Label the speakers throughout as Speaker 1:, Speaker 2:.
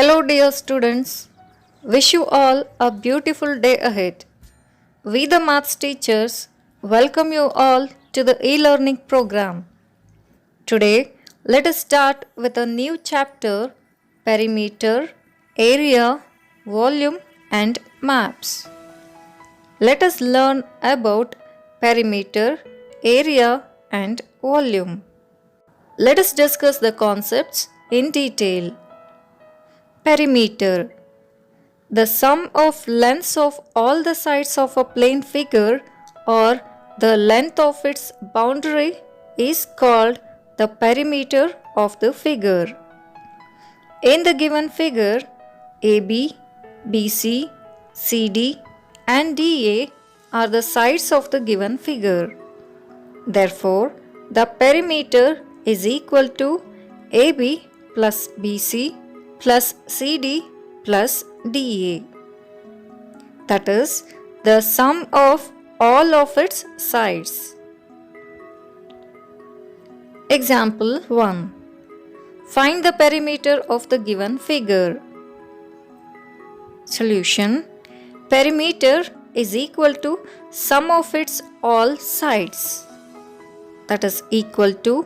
Speaker 1: Hello, dear students. Wish you all a beautiful day ahead. We, the maths teachers, welcome you all to the e learning program. Today, let us start with a new chapter: perimeter, area, volume, and maps. Let us learn about perimeter, area, and volume. Let us discuss the concepts in detail. Perimeter: the sum of lengths of all the sides of a plane figure or the length of its boundary is called the perimeter of the figure. In the given figure, AB, BC, CD and DA are the sides of the given figure. Therefore, the perimeter is equal to AB plus BC plus CD plus DA. That is the sum of all of its sides. Example 1. Find the perimeter of the given figure. Solution: perimeter is equal to sum of its all sides. That is equal to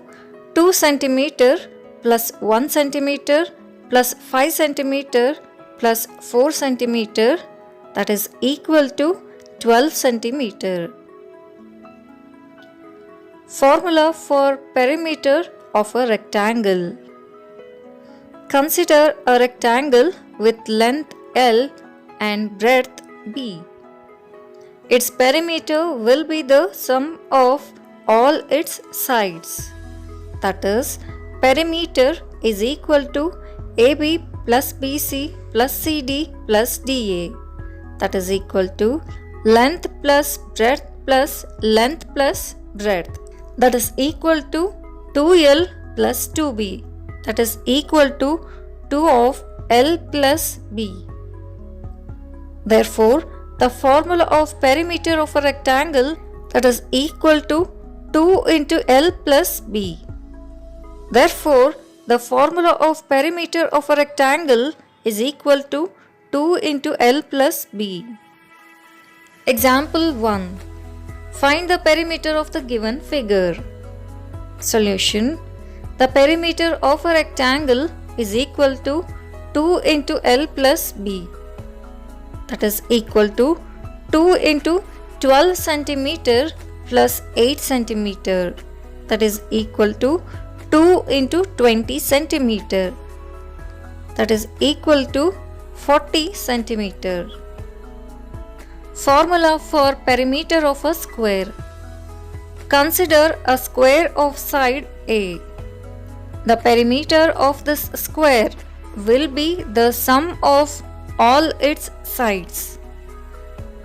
Speaker 1: 2 cm plus 1 cm plus 5 cm plus 4 cm, that is equal to 12 cm. Formula for perimeter of a rectangle. Consider a rectangle with length L and breadth B. Its perimeter will be the sum of all its sides. That is, perimeter is equal to AB plus BC plus CD plus DA. That is equal to length plus breadth plus length plus breadth. That is equal to 2L plus 2B. That is equal to 2 of L plus B. Therefore, the formula of perimeter of a rectangle, that is equal to 2 into L plus B. Therefore, the formula of perimeter of a rectangle is equal to 2 into L plus B. Example 1. Find the perimeter of the given figure. Solution: the perimeter of a rectangle is equal to 2 into L plus B. That is equal to 2 into 12 cm plus 8 cm. That is equal to 2 into 20 cm. That is equal to 40 cm. Formula for perimeter of a square. Consider a square of side A. The perimeter of this square will be the sum of all its sides.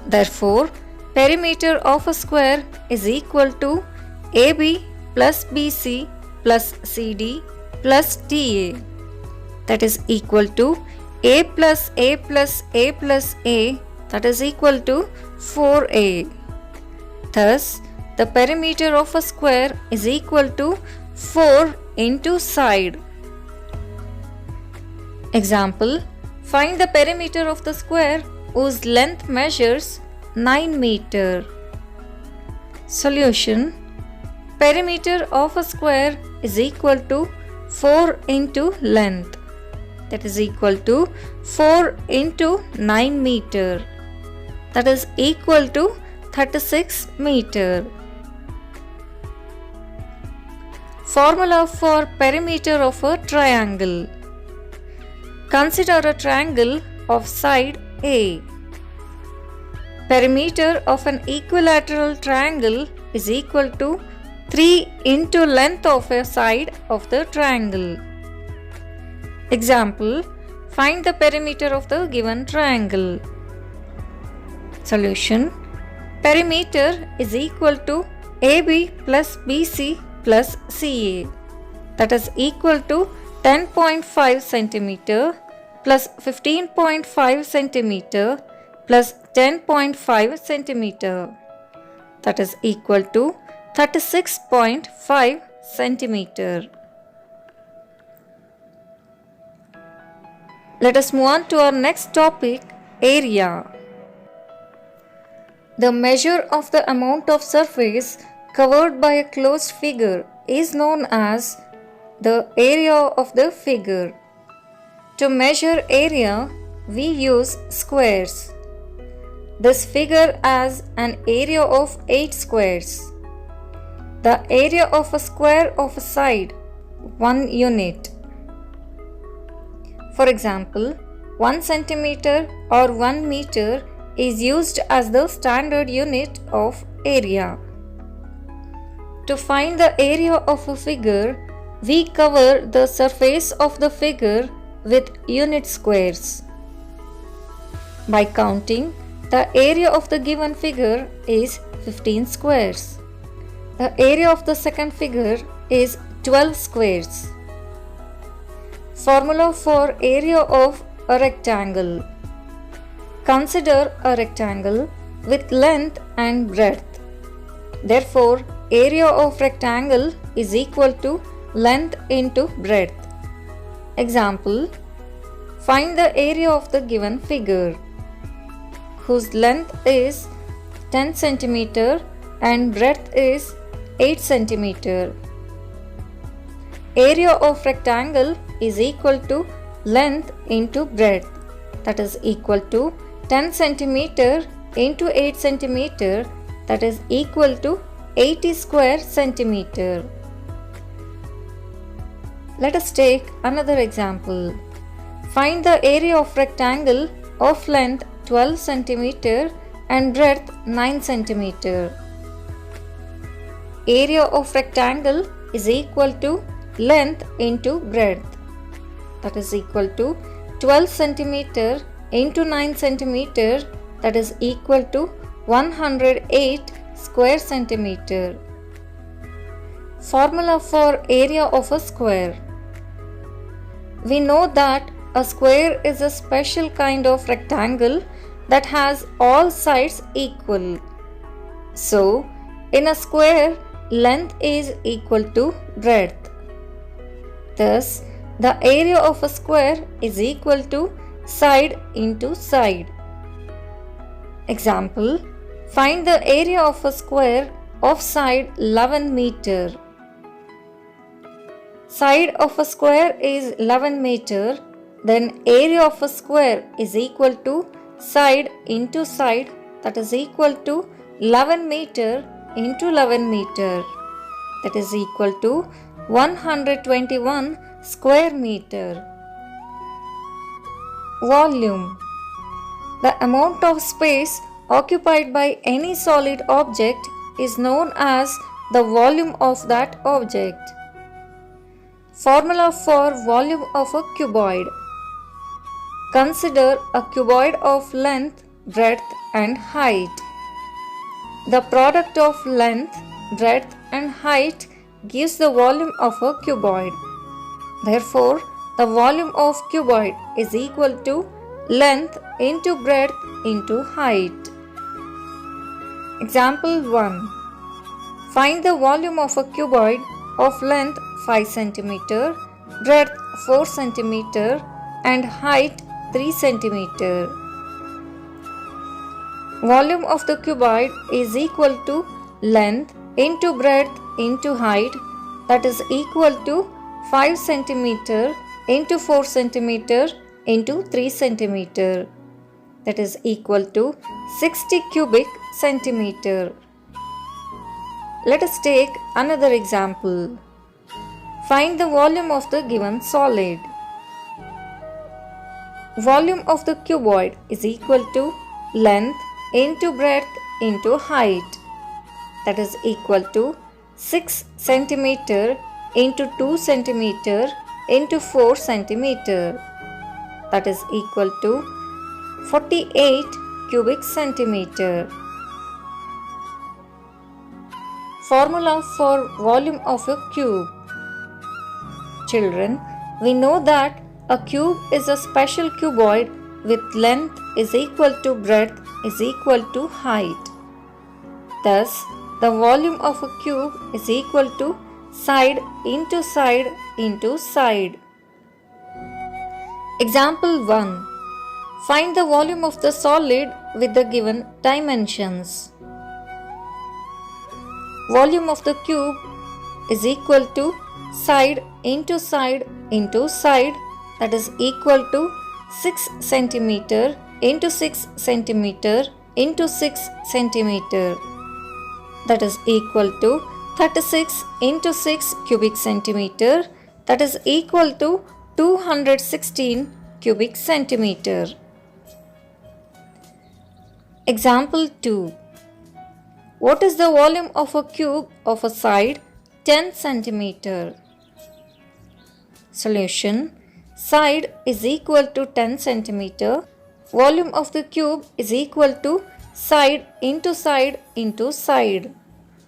Speaker 1: Therefore, perimeter of a square is equal to AB plus BC plus CD plus DA. That is equal to A plus A plus A plus A, that is equal to 4A. Thus, the perimeter of a square is equal to 4 into side. Example: find the perimeter of the square whose length measures 9 meter. Solution: perimeter of a square is equal to 4 into length. That is equal to 4 into 9 meter. That is equal to 36 meter. Formula for perimeter of a triangle. Consider a triangle of side A. Perimeter of an equilateral triangle is equal to 3 into length of a side of the triangle. Example: find the perimeter of the given triangle. Solution: perimeter is equal to AB plus BC plus CA. That is equal to 10.5 cm plus 15.5 cm plus 10.5 cm. That is equal to 36.5 cm. Let us move on to our next topic, area. The measure of the amount of surface covered by a closed figure is known as the area of the figure. To measure area, we use squares. This figure has an area of 8 squares. The area of a square of a side, 1 unit. For example, 1 centimeter or 1 meter is used as the standard unit of area. To find the area of a figure, we cover the surface of the figure with unit squares. By counting, the area of the given figure is 15 squares. The area of the second figure is 12 squares. Formula for area of a rectangle. Consider a rectangle with length and breadth. Therefore, area of rectangle is equal to length into breadth. Example, find the area of the given figure, whose length is 10 cm and breadth is 8 cm. Area of rectangle is equal to length into breadth, that is equal to 10 cm into 8 cm, that is equal to 80 square centimeter. Let us take another example. Find the area of rectangle of length 12 cm and breadth 9 cm. Area of rectangle is equal to length into breadth, that is equal to 12 cm into 9 cm, that is equal to 108 square centimeter. Formula for area of a square. We know that a square is a special kind of rectangle that has all sides equal. So, in a square, length is equal to breadth. Thus, the area of a square is equal to side into side. Example, find the area of a square of side 11 meter. Side of a square is 11 meter, then area of a square is equal to side into side, that is equal to 11 meter into 11 meter, that is equal to 121 square meter. Volume. The amount of space occupied by any solid object is known as the volume of that object. Formula for volume of a cuboid. Consider a cuboid of length, breadth and height. The product of length, breadth and height gives the volume of a cuboid. Therefore, the volume of cuboid is equal to length into breadth into height. Example 1. Find the volume of a cuboid of length 5 cm, breadth 4 cm and height 3 cm. Volume of the cuboid is equal to length into breadth into height, that is equal to 5 cm into 4 cm into 3 cm, that is equal to 60 cubic centimeter. Let us take another example. Find the volume of the given solid. Volume of the cuboid is equal to length into breadth into height, that is equal to 6 cm into 2 cm into 4 cm, that is equal to 48 cubic centimeter. Formula for volume of a cube. Children, we know that a cube is a special cuboid with length is equal to breadth is equal to height. Thus, the volume of a cube is equal to side into side into side. Example 1. Find the volume of the solid with the given dimensions. Volume of the cube is equal to side into side into side, that is equal to 6 centimeter into 6 centimeter into 6 centimeter, that is equal to 36 into 6 cubic centimeter, that is equal to 216 cubic centimeter. Example 2. What is the volume of a cube of a side 10 centimeter? Solution. Side is equal to 10 centimeter. Volume of the cube is equal to side into side into side,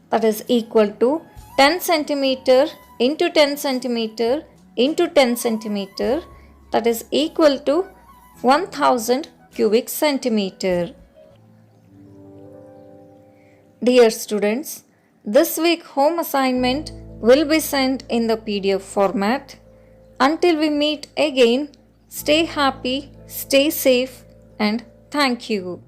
Speaker 1: that is equal to 10 centimeter into 10 centimeter into 10 centimeter, that is equal to 1000 cubic centimeter. Dear students, this week home assignment will be sent in the PDF format. Until we meet again, stay happy, stay safe, and thank you.